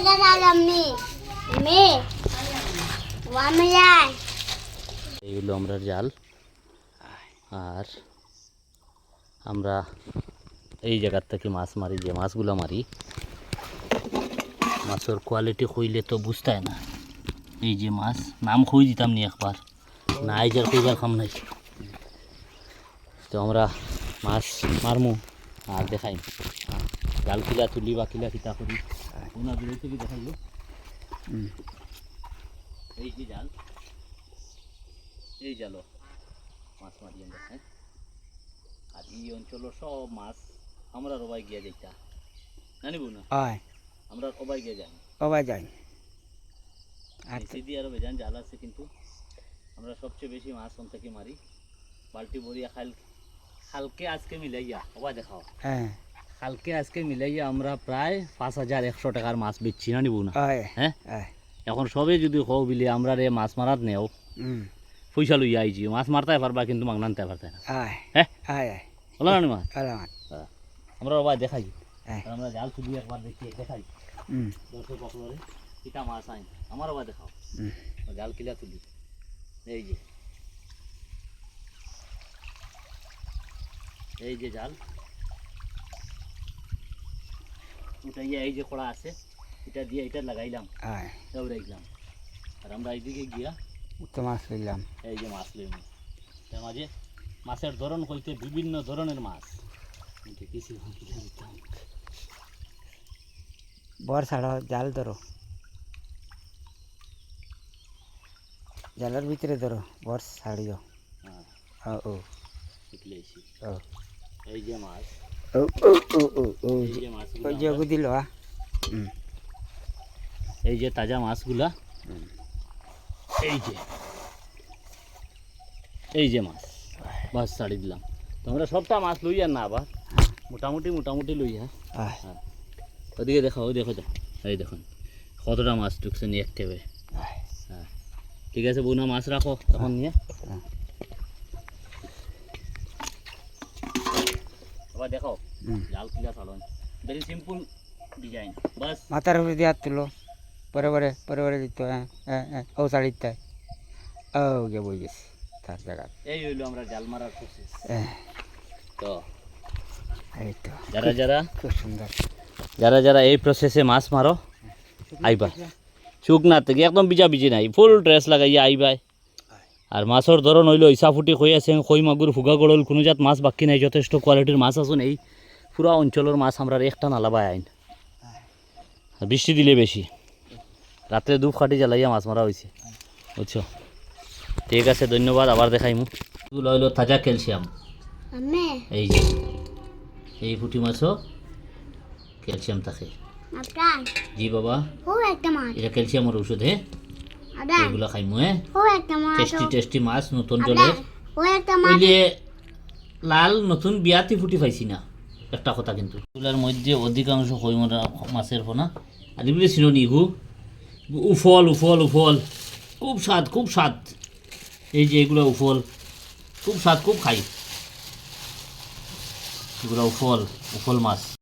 এই হলো আমরা জাল। আর আমরা এই জায়গার থেকে মাছ মারি, যে মাছগুলো মারি মাছের কোয়ালিটি হইলে তো বুঝতাই না। এই যে মাছ নাম খুঁজ দিতাম নি একবার, না আইজার কইবার খাম নাই। তো আমরা মাছ মারমু আর দেখাই জাল কিলা তুলি বা কিলা কিতা করি ওনার দূরে থেকে দেখাইল। এই যে জাল, এই জাল মাছ মারি আমরা। হ্যাঁ, আর এই অঞ্চলের সব মাছ আমরা রবাই গিয়া যাইতা জানিব না, আমরা সবাই গিয়ে যাই সবাই যাই। আর সিদি আরো বেজান জাল আছে, কিন্তু আমরা সবচেয়ে বেশি মাছ ওন থেকে মারি। বালতি বরিয়া খালকে আজকে মিলাইয়া সবাই দেখাও। হ্যাঁ, কালকে আজকে মিলাইয়া আমরা প্রায় 5100 টাকার মাছ বেচছি না নিব না। হ্যাঁ, এখন সবে যদি কও বিলে আমরা রে মাছ মারাত নেও পয়সা লইয়া আইছি, মাছ মারতে পারবা কিন্তু মাছ আনতে পারতে না। হ্যাঁ, বলো না মাছ আমরা সবাই দেখাই। আমরা জাল তুলি একবার দেখি দেখাই দর্শক পকলরে কিটা মাছ আইন আমার সবাই দেখাও। জাল কিলা তুলি, এই যে এই যে জাল উঠাইয়া এই যে কড়া আছে এটা দিয়ে এটা লাগাইলাম, দৌড়াইলাম। আর আমরা এইদিকে গিয়া মাছ লইলাম। এই যে মাছ লইলাম, তার মাঝে মাছের ধরন হইতে বিভিন্ন ধরনের মাছ বর ছাড়ো, জাল ধরো, জালের ভিতরে ধরো, বর ছাড়িও। এই যে মাছ দিল। এই যে তাজা মাছগুলা, এই যে মাছ বাস ছাড়ি দিলাম। তোমরা সবটা মাছ লইয়া না আবার মোটামুটি লইয়া। হ্যাঁ, ওদিকে দেখো, ওই দেখো, এই দেখুন কতটা মাছ ঢুকছে নিয়ে একেবারে। হ্যাঁ, ঠিক আছে বউনা, মাছ রাখো তখন নিয়ে। আবার দেখো জাল কিলা চালন, ভেরি সিম্পল ডিজাইন, বাস মাথার উপরে দিয়ে হাত তুলো, পরে পরে দিতে। ও শাড়ি তাই ও বই গেছে তার জায়গা। এই হইলো আমরা জাল মারার প্রসেস। তো এই তো যারা খুব সুন্দর, যারা এই প্রসেসে মাছ মারো আইবা, শুকনা থেকে একদম বিজি নাই, ফুল ড্রেস লাগাইয়া আইবাই। আর মাছের ধরন হইলো ইসাফুটি কই আছে, কই মাগুর ফুগা গড়ল, কোনো জাত মাছ বাকি নাই, যথেষ্ট কোয়ালিটির মাছ আছেন। এই পুরা অঞ্চলের মাছ আমরা একটা নালাবাই আইন। আর বৃষ্টি দিলে বেশি, রাত্রে ধূপ খাটি জ্বালাইয়া মাছ মারা হয়েছে, বুঝছো। ঠিক আছে, ধন্যবাদ, আবার দেখাইমু। এগুলো হইলো তাজা ক্যালসিয়াম। এই যে এই পুঁটি মাছও ক্যালসিয়াম থাকে। জি বাবা, এটা ক্যালসিয়ামের ওষুধ। হ্যাঁ, এগুলো খাইমু। হ্যাঁ, টেস্টি মাছ, নতুন জলের। ওই যে লাল নতুন বিয়াতি ফুটি পাইছি না একটা কথা, কিন্তু এগুলোর মধ্যে অধিকাংশ কই মাছের ফোনা। আর এগুলো ছিল নিঘু উফল, খুব স্বাদ। এই যে এগুলো উফল, খুব স্বাদ, খুব খাই এগুলো উফল মাছ।